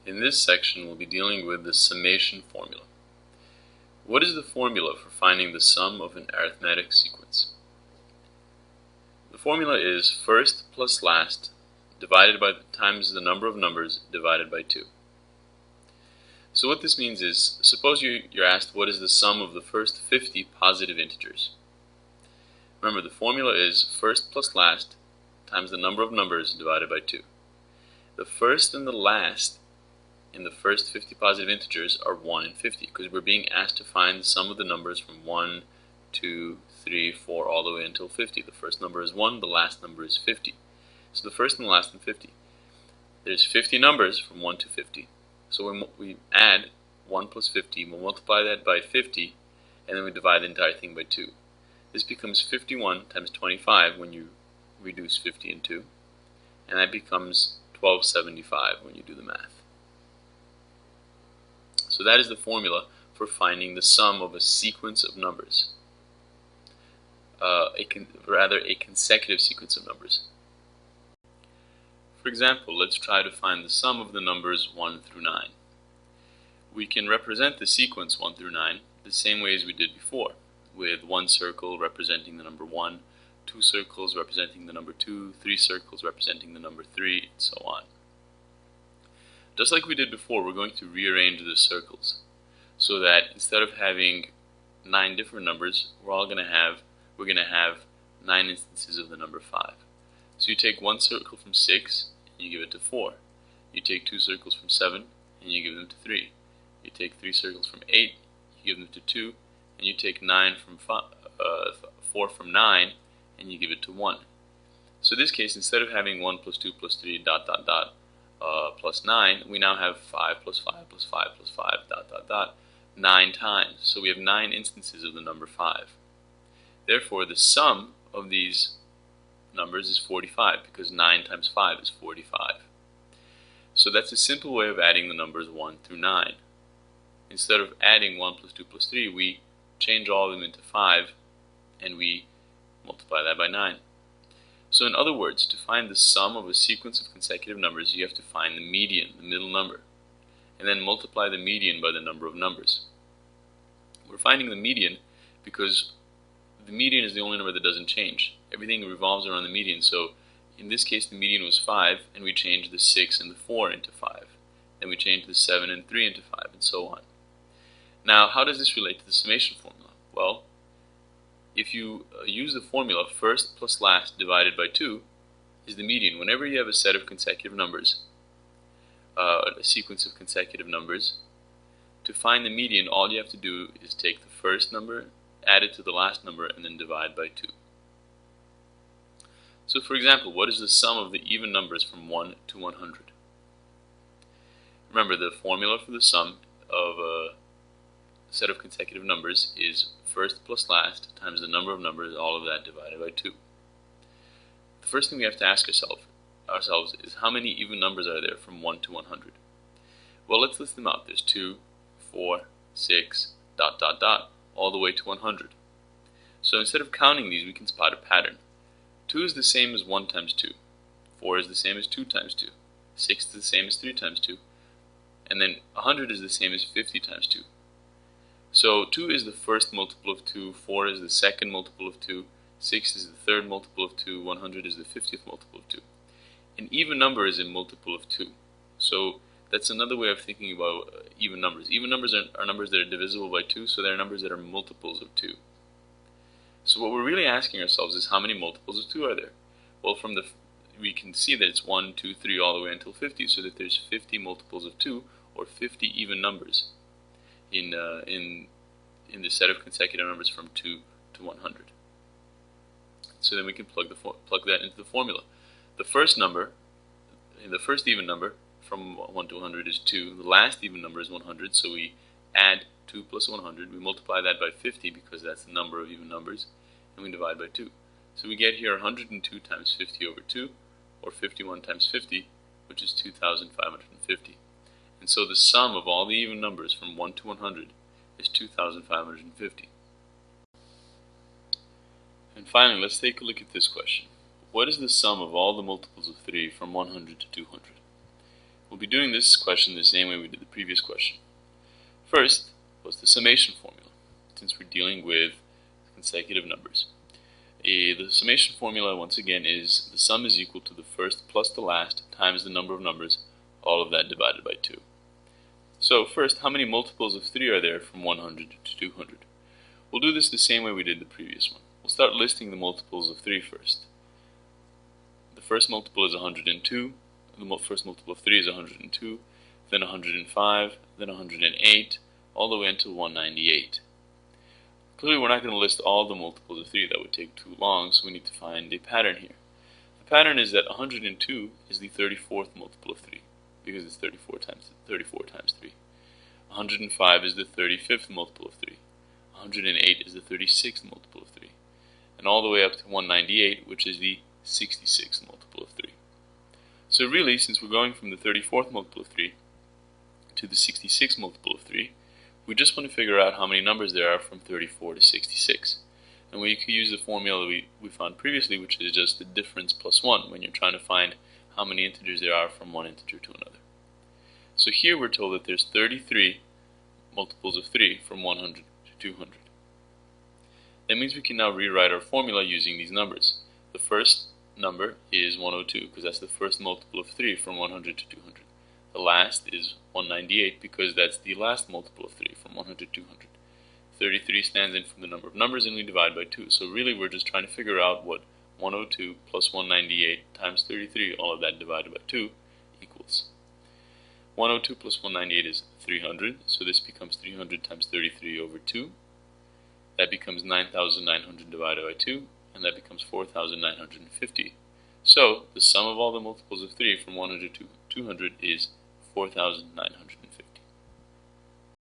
In this section, we'll be dealing with the summation formula. What is the formula for finding the sum of an arithmetic sequence? The formula is first plus last divided by times the number of numbers divided by 2. So what this means is, suppose you're asked what is the sum of the first 50 positive integers. Remember, the formula is first plus last times the number of numbers divided by 2. The first and the last in the first 50 positive integers are 1 and 50, because we're being asked to find the sum of the numbers from 1, 2, 3, 4, all the way until 50. The first number is 1, the last number is 50. So the first and the last in 50. There's 50 numbers from 1 to 50. So we add 1 plus 50, we'll multiply that by 50, and then we divide the entire thing by 2. This becomes 51 times 25 when you reduce 50 and 2, and that becomes 1275 when you do the math. So that is the formula for finding the sum of a sequence of numbers, a consecutive sequence of numbers. For example, let's try to find the sum of the numbers 1 through 9. We can represent the sequence 1 through 9 the same way as we did before, with one circle representing the number 1, 2 circles representing the number 2, 3 circles representing the number 3, and so on. Just like we did before, we're going to rearrange the circles so that instead of having 9 different numbers, we're going to have 9 instances of the number 5. So you take one circle from 6 and you give it to 4. You take 2 circles from 7 and you give them to 3. You take 3 circles from 8, you give them to 2, and you take 4 from 9 and you give it to 1. So in this case, instead of having 1 plus 2 plus 3 plus 9, we now have 5 plus 5 plus 5 plus 5 9 times. So we have 9 instances of the number 5. Therefore, the sum of these numbers is 45, because 9 times 5 is 45. So that's a simple way of adding the numbers 1 through 9. Instead of adding 1 plus 2 plus 3, we change all of them into 5 and we multiply that by 9. So in other words, to find the sum of a sequence of consecutive numbers, you have to find the median, the middle number, and then multiply the median by the number of numbers. We're finding the median because the median is the only number that doesn't change. Everything revolves around the median, so in this case the median was 5, and we changed the 6 and the 4 into 5. Then we changed the 7 and 3 into 5, and so on. Now, how does this relate to the summation formula? Well, if you use the formula first plus last divided by 2 is the median. Whenever you have a set of consecutive numbers, a sequence of consecutive numbers, to find the median, all you have to do is take the first number, add it to the last number, and then divide by 2. So for example, what is the sum of the even numbers from 1 to 100? Remember, the formula for the sum of a set of consecutive numbers is first plus last times the number of numbers, all of that divided by 2. The first thing we have to ask ourselves is how many even numbers are there from 1 to 100? Well, let's list them out. There's 2, 4, 6, all the way to 100. So instead of counting these, we can spot a pattern. 2 is the same as 1 times 2. 4 is the same as 2 times 2. 6 is the same as 3 times 2. And then 100 is the same as 50 times 2. So 2 is the first multiple of 2, 4 is the second multiple of 2, 6 is the third multiple of 2, 100 is the 50th multiple of 2. An even number is a multiple of 2. So that's another way of thinking about even numbers. Even numbers are numbers that are divisible by 2, so they're numbers that are multiples of 2. So what we're really asking ourselves is how many multiples of 2 are there? Well, we can see that it's 1, 2, 3 all the way until 50, so that there's 50 multiples of 2, or 50 even numbers in the set of consecutive numbers from 2 to 100. So then we can plug that into the formula. The first number, the first even number from 1 to 100 is 2. The last even number is 100, so we add 2 plus 100. We multiply that by 50 because that's the number of even numbers, and we divide by 2. So we get here 102 times 50 over 2, or 51 times 50, which is 2,550. And so the sum of all the even numbers from 1 to 100 is 2,550. And finally, let's take a look at this question. What is the sum of all the multiples of 3 from 100 to 200? We'll be doing this question the same way we did the previous question. First, what's the summation formula, since we're dealing with consecutive numbers? The summation formula, once again, is the sum is equal to the first plus the last times the number of numbers, all of that divided by 2. So first, how many multiples of 3 are there from 100 to 200? We'll do this the same way we did the previous one. We'll start listing the multiples of 3 first. The first multiple is 102, the first multiple of 3 is 102, then 105, then 108, all the way until 198. Clearly we're not going to list all the multiples of 3, that would take too long, so we need to find a pattern here. The pattern is that 102 is the 34th multiple of 3, because it's 34 times 3. 105 is the 35th multiple of 3. 108 is the 36th multiple of 3. And all the way up to 198, which is the 66th multiple of 3. So really, since we're going from the 34th multiple of 3 to the 66th multiple of 3, we just want to figure out how many numbers there are from 34 to 66. And we could use the formula we found previously, which is just the difference plus 1 when you're trying to find how many integers there are from one integer to another. So here we're told that there's 33 multiples of 3 from 100 to 200. That means we can now rewrite our formula using these numbers. The first number is 102 because that's the first multiple of 3 from 100 to 200. The last is 198 because that's the last multiple of 3 from 100 to 200. 33 stands in for the number of numbers and we divide by 2. So really we're just trying to figure out what 102 plus 198 times 33, all of that divided by 2, equals. 102 plus 198 is 300, so this becomes 300 times 33 over 2. That becomes 9,900 divided by 2, and that becomes 4,950. So the sum of all the multiples of 3 from 100 to 200 is 4,950.